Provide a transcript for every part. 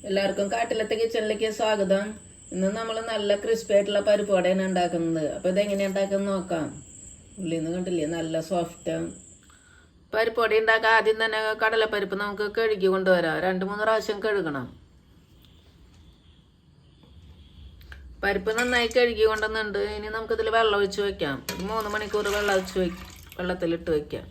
എല്ലാവർക്കും കാട്ടിലത്തെ കിച്ചണിലേക്ക് സ്വാഗതം. ഇന്ന് നമ്മൾ നല്ല ക്രിസ്പി ആയിട്ടുള്ള പരിപ്പ് വടയാണ് ഉണ്ടാക്കുന്നത്. അപ്പോൾ ഇതെങ്ങനെയാണ് ഉണ്ടാക്കുന്നത് നോക്കാം. ഉള്ളിന്ന് കണ്ടില്ലേ, നല്ല സോഫ്റ്റ് പരിപ്പ് വട ഉണ്ടാക്കാം. ആദ്യം തന്നെ കടലപ്പരിപ്പ് നമുക്ക് കഴുകി കൊണ്ടുവരാം. 2-3 പ്രാവശ്യം കഴുകണം. പരിപ്പ് നന്നായി കഴുകി കൊണ്ടുവന്നുണ്ട്. ഇനി നമുക്കിതിൽ വെള്ളം ഒഴിച്ച് വയ്ക്കാം. 3 മണിക്കൂർ വെള്ളത്തിലിട്ട് വയ്ക്കാം.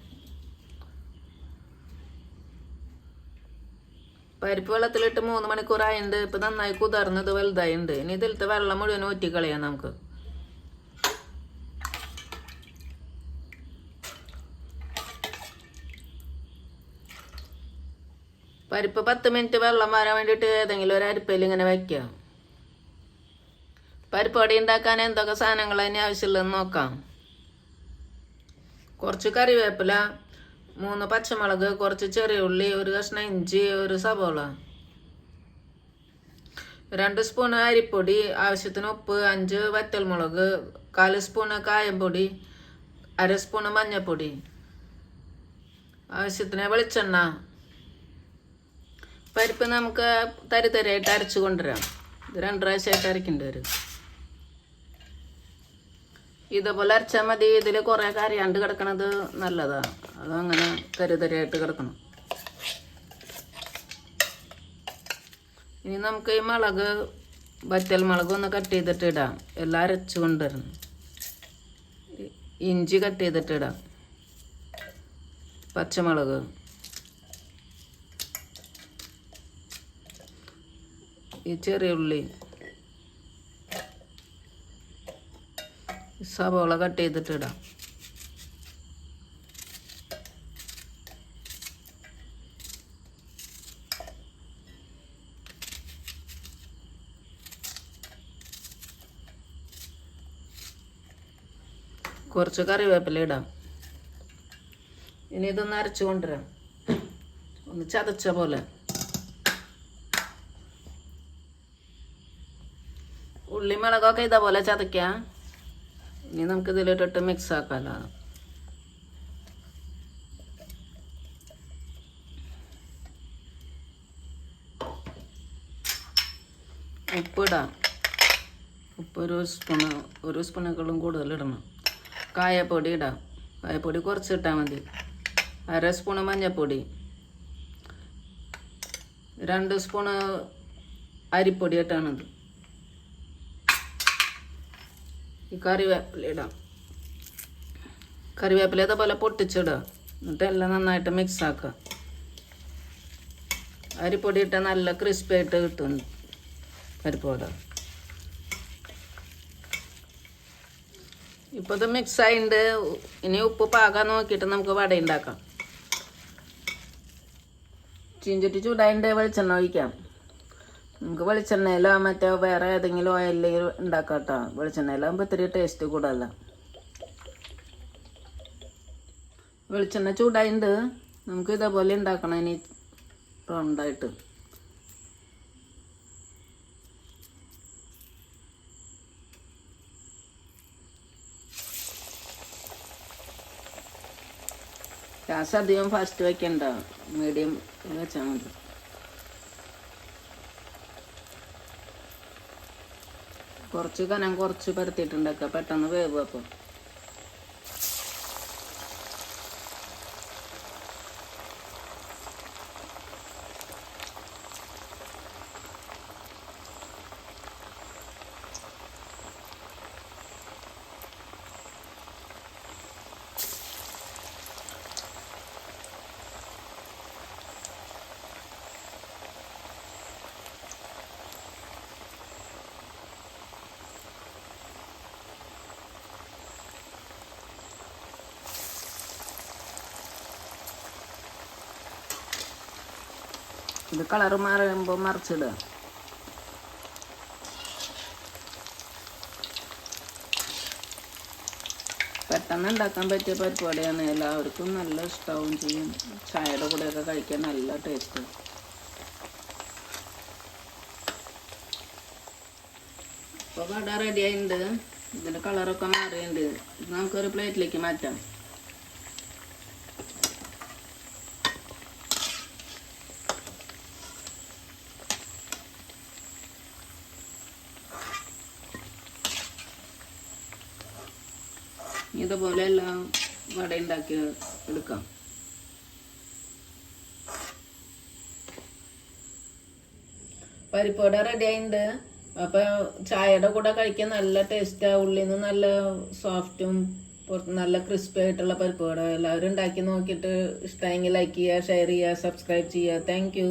പരിപ്പ് വെള്ളത്തിലിട്ട് 3 മണിക്കൂറായിട്ടുണ്ട്. ഇപ്പം നന്നായി കുതിർന്നത് വലുതായിട്ടുണ്ട്. ഇനി ഇതിലത്തെ വെള്ളം മുഴുവൻ ഊറ്റിക്കളയാം നമുക്ക്. പരിപ്പ് 10 മിനിറ്റ് വെള്ളം വരാൻ വേണ്ടിയിട്ട് ഏതെങ്കിലും ഒരു അരിപ്പയിൽ ഇങ്ങനെ വയ്ക്കുക. പരിപ്പ് വട ഉണ്ടാക്കാൻ എന്തൊക്കെ സാധനങ്ങൾ അതിന് ആവശ്യമുള്ളതെന്ന് നോക്കാം. കുറച്ച് കറിവേപ്പില, 3 പച്ചമുളക്, കുറച്ച് ചെറിയ ഉള്ളി, 1 കഷ്ണം ഇഞ്ചി, 1 സവോള, 2 സ്പൂൺ അരിപ്പൊടി, ആവശ്യത്തിന് ഉപ്പ്, 5 വറ്റൽമുളക്, 1/4 സ്പൂൺ കായംപൊടി, 1/2 സ്പൂൺ മഞ്ഞൾപ്പൊടി, ആവശ്യത്തിന് വെളിച്ചെണ്ണ. പരിപ്പ് നമുക്ക് തരിതരിയായിട്ട് അരച്ച് കൊണ്ടുവരാം. ഇത് 2 പ്രാവശ്യമായിട്ട് അരക്കേണ്ടി വരും. ഇതേപോലെ അരച്ചാൽ മതി. ഇതിൽ കുറേ കറിയാണ്ട് കിടക്കണത് നല്ലതാണ്. അതങ്ങനെ തരിതരിയായിട്ട് കിടക്കണം. ഇനി നമുക്ക് ഈ വറ്റൽ മുളക് ഒന്ന് കട്ട് ചെയ്തിട്ട് ഇടാം. എല്ലാം അരച്ച് കൊണ്ടുവരണം. ഇഞ്ചി കട്ട് ചെയ്തിട്ട് ഇടാം. പച്ചമുളക്, ഈ ചെറിയ ഉള്ളി, സവോള കട്ട് ചെയ്തിട്ട് ഇടാം. കുറച്ച് കറിവേപ്പില ഇടാം. ഇനി ഇതൊന്ന് അരച്ചു കൊണ്ടുവരാം. ഒന്ന് ചതച്ച പോലെ. ഉള്ളി മുളകൊക്കെ ഇതേപോലെ ചതയ്ക്കാം. ഇനി നമുക്ക് ഇതിലിട്ടിട്ട് മിക്സ് ആക്കാമല്ലോ. ഉപ്പിടാം. ഉപ്പ് 1 സ്പൂണേക്കാളും കൂടുതൽ ഇടണം. കായപ്പൊടി ഇടാം. കായപ്പൊടി കുറച്ച് ഇട്ടാൽ മതി. 1/2 സ്പൂണ് മഞ്ഞൾപ്പൊടി, 2 സ്പൂണ് അരിപ്പൊടി ഇട്ടാണത്. ഈ കറിവേപ്പില ഇടാം. കറിവേപ്പില ഇതേപോലെ പൊട്ടിച്ചിടുക. എന്നിട്ട് എല്ലാം നന്നായിട്ട് മിക്സ് ആക്കുക. അരിപ്പൊടി ഇട്ടാൽ നല്ല ക്രിസ്പി ആയിട്ട് കിട്ടും പരിപ്പ് വട. ഇപ്പോൾ ഇത് മിക്സ് ആയിട്ടുണ്ട്. ഇനി ഉപ്പ് പാകാൻ നോക്കിയിട്ട് നമുക്ക് വട ഉണ്ടാക്കാം. ചീഞ്ചട്ടി ചൂടായിട്ട് വെളിച്ചെണ്ണ ഒഴിക്കാം. നമുക്ക് വെളിച്ചെണ്ണയിലോ മറ്റോ വേറെ ഏതെങ്കിലും ഓയിലിൽ ഉണ്ടാക്കാം കേട്ടോ. വെളിച്ചെണ്ണയിലാകുമ്പോൾ ഇത്തിരി ടേസ്റ്റ് കൂടല്ല. വെളിച്ചെണ്ണ ചൂടായിട്ട് നമുക്ക് ഇതേപോലെ ഉണ്ടാക്കണം. ഇനി റൗണ്ടായിട്ട് ഗ്യാസ് അധികം ഫാസ്റ്റ് വയ്ക്കണ്ട, മീഡിയം വെച്ചാൽ മതി. കുറച്ച് കനം കുറച്ച് പരത്തിയിട്ടുണ്ടാക്കുക. പെട്ടെന്ന് വേവ്. അപ്പോൾ ഇത് കളറ് മാറുമ്പോൾ മറിച്ചിടുക. പെട്ടെന്ന് ഉണ്ടാക്കാൻ പറ്റിയ പരിപ്പ് വടയാണ്. എല്ലാവർക്കും നല്ല ഇഷ്ടമാവും ചെയ്യും. ചായയുടെ കൂടെയൊക്കെ കഴിക്കാൻ നല്ല ടേസ്റ്റ്. ഇപ്പോൾ വട റെഡി ആയിട്ടുണ്ട്. ഇതിൻ്റെ കളറൊക്കെ മാറിയിട്ടുണ്ട്. ഇത് നമുക്കൊരു പ്ലേറ്റിലേക്ക് മാറ്റാം. ഇതുപോലെ എല്ലാം വട ഉണ്ടാക്കി എടുക്കാം. പരിപ്പുവട റെഡി ആയിട്ടുണ്ട്. അപ്പൊ ചായയുടെ കൂടെ കഴിക്കാൻ നല്ല ടേസ്റ്റാ. ഉള്ളിൽ നിന്ന് നല്ല സോഫ്റ്റും പുറത്ത് നല്ല ക്രിസ്പി ആയിട്ടുള്ള പരിപ്പുവട. എല്ലാവരും ഉണ്ടാക്കി നോക്കിയിട്ട് ഇഷ്ടമെങ്കിൽ ലൈക്ക് ചെയ്യുക, ഷെയർ ചെയ്യുക, സബ്സ്ക്രൈബ് ചെയ്യുക. Thank you.